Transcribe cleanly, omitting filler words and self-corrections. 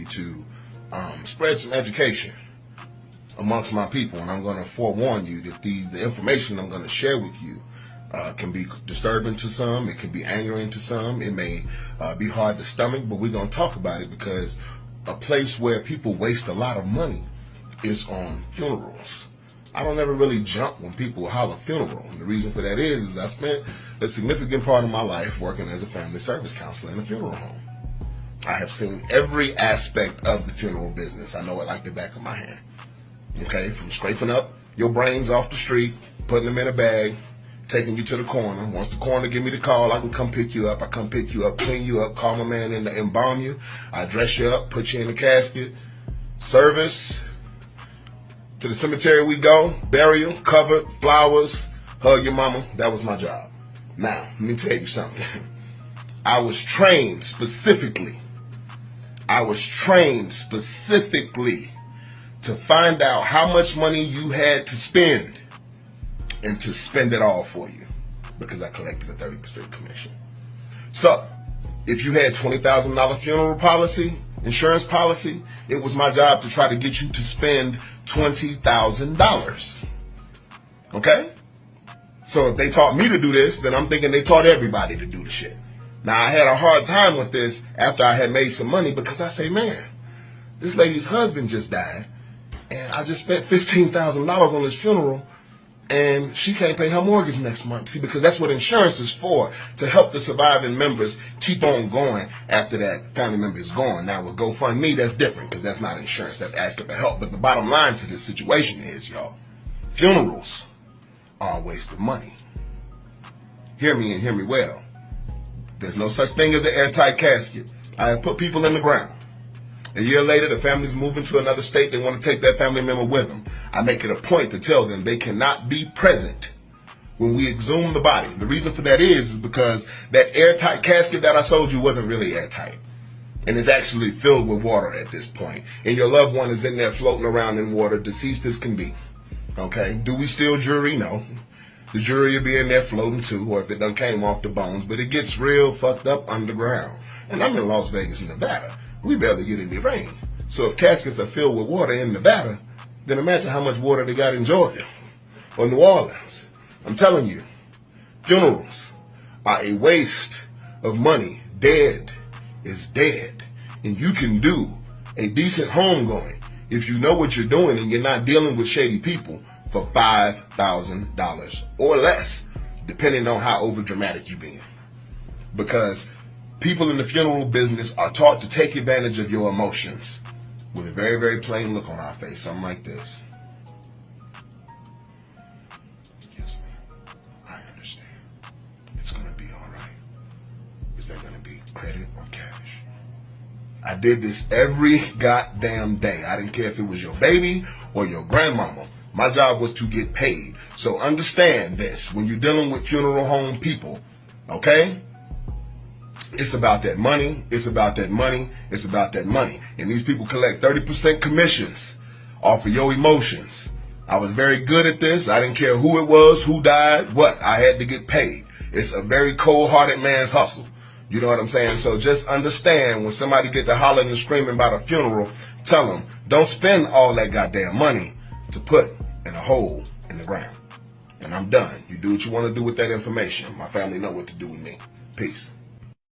opportunity to spread some education amongst my people, and I'm going to forewarn you that the information I'm going to share with you can be disturbing to some, it can be angering to some, it may be hard to stomach, but we're going to talk about it because a place where people waste a lot of money is on funerals. I don't ever really jump when people holler funeral. And the reason for that is I spent a significant part of my life working as a family service counselor in a funeral home. I have seen every aspect of the funeral business. I know it like the back of my hand. Okay, from scraping up your brains off the street, putting them in a bag, taking you to the coroner. Once the coroner give me the call, I can come pick you up. I come pick you up, clean you up, call my man in to embalm you. I dress you up, put you in the casket, service. To the cemetery we go, burial, covered, flowers, hug your mama. That was my job. Now, let me tell you something. I was trained specifically to find out how much money you had to spend and to spend it all for you because I collected a 30% commission. So, if you had $20,000 funeral policy, insurance policy, it was my job to try to get you to spend $20,000. Okay? So if they taught me to do this, then I'm thinking they taught everybody to do the shit. Now, I had a hard time with this after I had made some money because I say, man, this lady's husband just died, and I just spent $15,000 on his funeral, and she can't pay her mortgage next month. See, because that's what insurance is for, to help the surviving members keep on going after that family member is gone. Now, with GoFundMe, that's different because that's not insurance. That's asking for help. But the bottom line to this situation is, y'all, funerals are a waste of money. Hear me and hear me well. There's no such thing as an airtight casket. I have put people in the ground. A year later, the family's moving to another state. They want to take that family member with them. I make it a point to tell them they cannot be present when we exhume the body. The reason for that is because that airtight casket that I sold you wasn't really airtight. And it's actually filled with water at this point. And your loved one is in there floating around in water, deceased as can be. Okay? Do we steal jewelry? No. The jewelry will be in there floating too, or if it done came off the bones. But it gets real fucked up underground. And I'm in Las Vegas, Nevada. We barely get any rain. So if caskets are filled with water in Nevada, then imagine how much water they got in Georgia or New Orleans. I'm telling you, funerals are a waste of money. Dead is dead. And you can do a decent homegoing if you know what you're doing and you're not dealing with shady people for $5,000 or less, depending on how overdramatic you're being. Because people in the funeral business are taught to take advantage of your emotions with a very, very plain look on our face, something like this. Yes, ma'am, I understand. It's going to be all right. Is that going to be credit or cash? I did this every goddamn day. I didn't care if it was your baby or your grandmama. My job was to get paid. So understand this. When you're dealing with funeral home people, okay? It's about that money. It's about that money. It's about that money. And these people collect 30% commissions off of your emotions. I was very good at this. I didn't care who it was, who died, what. I had to get paid. It's a very cold-hearted man's hustle. You know what I'm saying? So just understand when somebody get to hollering and screaming about a funeral, tell them, don't spend all that goddamn money to put in a hole in the ground. And I'm done. You do what you want to do with that information. My family know what to do with me. Peace.